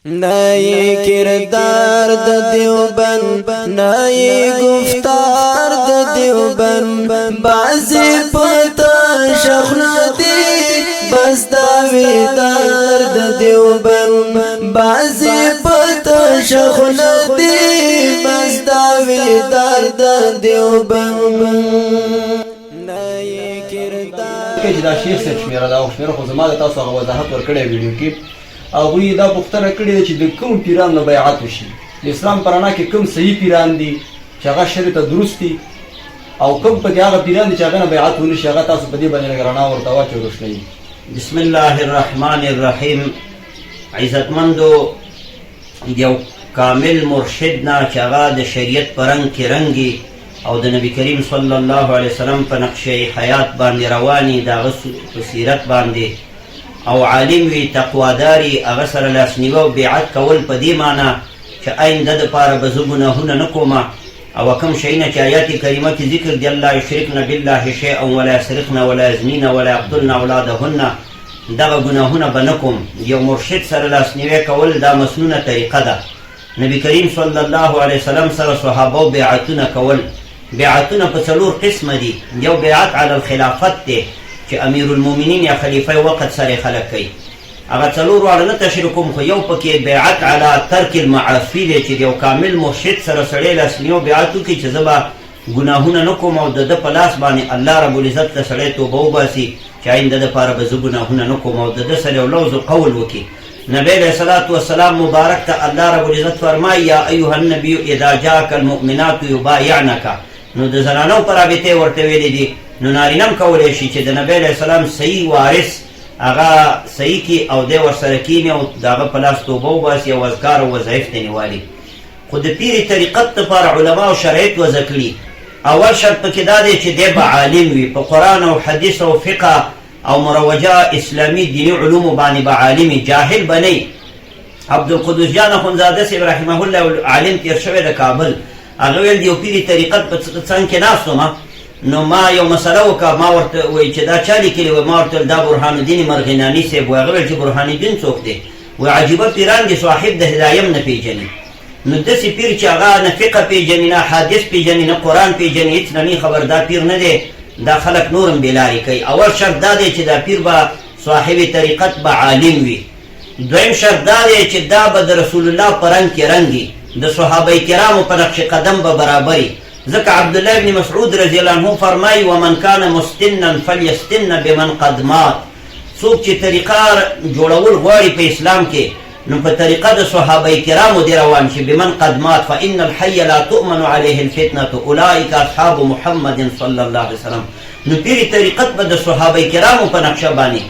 نئی کردار د دیوبند نئی گفتار د دیوبند بازی پتا شخنا دی بس داویدار د دیوبند بازی پتا شخنا دی بس داویدار د دیوبند نئی کردار کې دا شیخ صاحب شمیره دا شمیره خو زما د تاسو هغه وضاحت ورکړی ویډیو کې هغوی دا پوښتنه کړې ده چې د کوم پیران نه بیعت وشي د اسلام په رڼا کې کوم صحیح پیران دي چې هغه شریعت ته درست دي او کوم پکې هغه پیران دي چې هغه نه بیعت ونه شي هغه تاسو په دې باندې لږ رڼا ورته واچوئ روښنایي. بسم الله الرحمن الرحیم. عزتمندو یو کامل مرشد نه چې هغه د شریعت په رنګ کې رنګي او د نبی کریم صلی الله علیه وسلم په نقشه حیات باندې رواني د هغه په سیرت باندې او عالم وي تقواداري هغه سره لاسنیوه او بیعت کول په دې معنی چې آینده دپاره به زه ګناهونه نه کومه او کوم شیونه چې آیات کریمه کې ذکر دی الله یشرکن بالله شیئا ولا یسرقن ولا یزنین ولا یقتلن اولادهن دغه ګناهونه به نه کوم. یو مرشد سره لاسنیوه کول دا مسنونه طریقه ده. نبی کریم صلی الله علیه وسلم سره صحابه بیعتونه کول. بیعتونه په څلور قسمه دي. یو بیعت علی الخلافت دی چې امیر المؤمنین یا خلیفه وقت سره خلق کوي. هغه څلور واړه نه تشریح کوم خو یو پکې بیعت علی ترک المعاصی دی چې یو کامل مرشد سره سړی لاسنیو بیعت وکړي چې زه به ګناهونه نه کوم او د ده په لاس باندې الله رب العزت ته سړی توبه وباسي چې آینده دپاره به زه ګناهونه نه کوم او د ده سره یو لوز قول وکړي. نبی علیه الصلاة والسلام مبارک ته الله رب العزت فرمایي یا ایها النبی اذا جاءک المؤمنات یبایعنک. نو د زنانو په رابطې ورته ویلي دي. نو نارینه هم کولی شي چې د نبی علیه السلام صحیح وارث هغه صحیح کړي او دی ورسره کښېني او د هغه په لاس توبه وباسي او اذکار او وظایف ته نیوالي. خو د پیرې طریقت دپاره علما او شرایط وضع کړي. اول شرط پکې دا دی چې دی به عالم وي په قرآن او حدیث او فقه او مروجه اسلامي دیني علومو باندې به عالم وي، جاهل به نه وي. عبدالقدوس جان اخندزاده صاحب رحمه الله عالم تېر شوی د کابل هغه ویل د یو پیرې طریقت په څنګ کې ناست وم نو ما یو مسله وکړه ما ورته وایي چې دا چا لیکلې وی ما ورته دا برهان الدین مرغناني صاحب وایي هغه ویل چې برهان الدین څوک دی وایي عجیبه پیران دي صاحب د هدایه هم نه پېژني. نو داسې پیر چې هغه نه فقه پېژني نه حدیث پېژني نه قرآن پېژني هېڅ نه نی خبر دا پیر نه دی. دا خلک نور هم بېلارې کوي. اول شرط دا دی چې دا پیر به صاحب طریقت به عالم وي. دویم شرط دا دی چې دا به د رسول الله په رنګ کې رنګي د صحابه کرامو په نقش قدم به برابري. ځکه عبدالله ابن مسعود رضی الله عنه فرمایي ومن کان مستنا فلیستن بمن قد مات. څوک چې طریقه جوړول غواړي په اسلام کې نو په طریقه د صحابه کرامو دی روان شي. بمن قد مات فان الحي لا تؤمن عليه الفتنه اولئک اصحاب محمد صلی الله علیه وسلم. نو پیرې طریقت به د صحابه کرامو په نقشه باندې.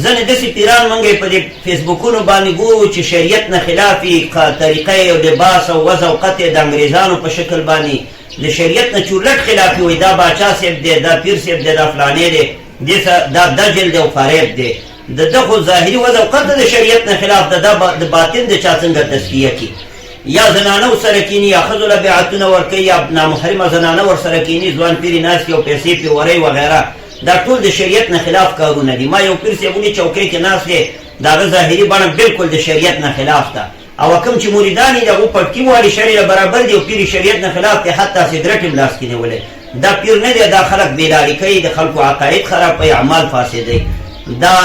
ځنې داسې پیران موږ په دې فیسبوکونو باندې ګورو چې شریعت نه خلافي طریقه او لباس او وضع او قطع د انګریزانو په شکل باندې د شریعت نه چورلټ خلافي وایي دا باچا صاحب دی دا پیر صاحب دی دا فلانی دی دا دجل دی او فریب دی. د ده خو ظاهري وضع او قطع د شریعت نه خلاف ده د باطن د چا څنګه تزکیه کړي. یا زنانه ورسره کښېني یا ښځو له بیعتونه ورکوي یا نامحرمه زنانه ورسره کښېني ځوان پیرې ناستې او پیسې پرې ورئ وغیره. دا ټول د شریعت نه خلاف کارونه دي. ما یو پیر صاحب ونی چوکۍ کې ناست دی د هغه ظاهري بڼه بالکل د شریعت نه خلاف ده او کوم چې مریدان یې د هغو پټکي واړي شرع له برابر دي او پیر شریعت نه خلاف دی حتی سګرټ هم لاس کې نیولی. دا پیر نه دی دا خلک بېلارې کوي د خلکو عقاید خرابوي اعمال فاسدوي. دا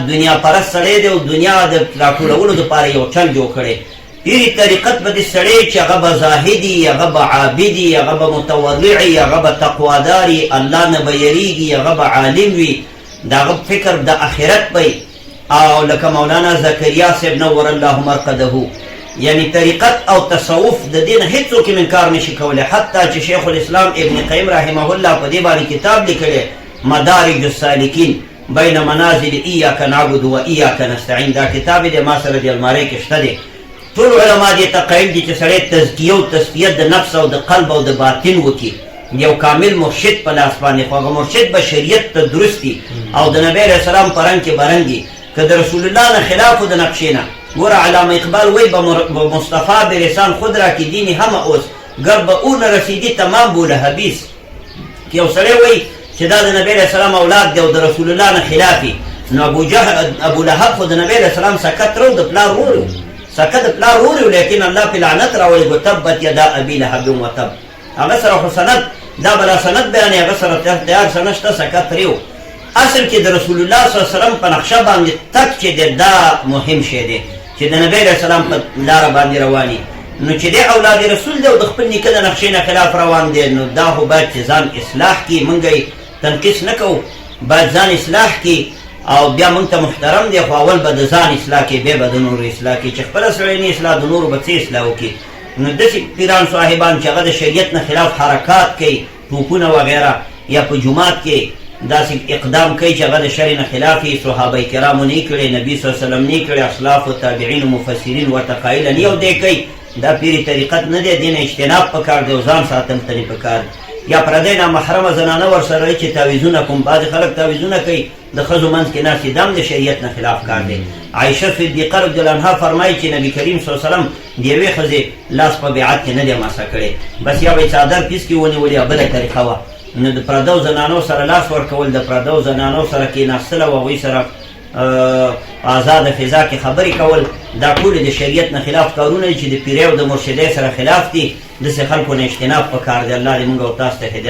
دنیا پرست سړی دی او دنیا د راټولولو دپاره یو چل جوړ کړی. پیرې طریقت به دې سړی چې هغه به زاهدي هغه به عابدي هغه به متوضعي هغه به تقواداري الله نه به یریږي هغه به عالم وي د هغه فکر د آخرت به او لکه مولانا زکریا صاحب نور الله مرقده. یعنی طریقت او تصوف د دې نه هېڅوک یې انکار نشي کولی. حتی چې شیخ الاسلام ابن قیم رحمه الله په دې باندې کتاب لیکلی مدارج السالکین بین منازل ایاک نعبد و ایاک نستعین. دا کتاب دی ما سره د المارۍ کې شته دی. ټول علما دې ته قایل دي چې سړی تزکیه او تصفیه د نفس او د قلب او د باطن وکړي. یو کامل مرشد په لاس باندې خو هغه مرشد به شریعت ته درستی او د نبی علیه السلام په رنګ کې به رنګي که د رسول الله نه خلاف و د نقشې نه. ګوره علامه اقبال وایي به مصطفی برسان خود را که دینی همه اوس گر به او نه رسیدی تمام بوله حبیث. که یو سړی وایي چې دا د نبی علیه السلام اولاد دی او د رسول الله نه خلافي نو ابو لهب خو د نبی علیه السلام سکت رو د پلار ورور سکه د پلار ورور یو لیکن الله پې لعنت راوړی ګو تبت یدا ابي لهب وتب هغه سره خو سند دا بلا سند بیانې هغه سره تیار سند شته سکه ترې و اصل کې د رسول الله صلی الله علیه وسلم په نقشه باندې تک چې دی دا مهم شی دی چې د نبی علیه السلام په لاره باندې رواني نو چې دی اولاد رسول دی او د خپل نیکه د نقشې نه خلاف روان دی نو دا خو باید چې ځان اصلاح کړي موږ یې تنقیص نه کوو باید ځان اصلاح کړي او بیا موږ ته محترم دی خو اول به د ځان اصلاح کړي بیا به د نورو اصلاح کړي چې خپله سړی نه اصلاح د نورو به څه اصلاح وکړي نو داسې پیران صاحبان چې هغه د شریعت نه خلاف حرکات کوي ټوپونه وغیره یا په جومات کې داسې اقدام کوي چې هغه د شرع نه خلاف یې صحابه کرامو نه یې کړی نبي صلی الله علیه وسلم نه یې کړی اصلاف و تابعین و مفسرین ورته قایله یو دی کوي دا پیرې طریقت نه دی دې نه اجتناب پکار دی او ځان ساتل ته نه پکار یا پردی نامحرمه زنانه ورسره وي چې تعویضونه کوم بعضې خلک تعویضونه کوي د ښځو منځ کې ناستې دا هم د شریعت نه خلاف کار دی عایشه صدیقه رضی الله عنها فرمایي چې نبي کریم صلی الله علیه وسلم د یوې ښځې لاس په بیعت کې نه دی ماسه کړی بس یا به یې څادر پیس کې ونیولې یا بله طریقه وه نو د پردو زنانو سره لاس ورکول د پردو زنانو سره کېناستل او هغوی سره آزاده فضا کې خبرې کول دا ټولې د شریعت نه خلاف کارونه دي چې د پیرۍ او د مرشدۍ سره خلاف دي داسې خلکو نه اجتناب پکار دی الله دې موږ او تاسو ته هدایت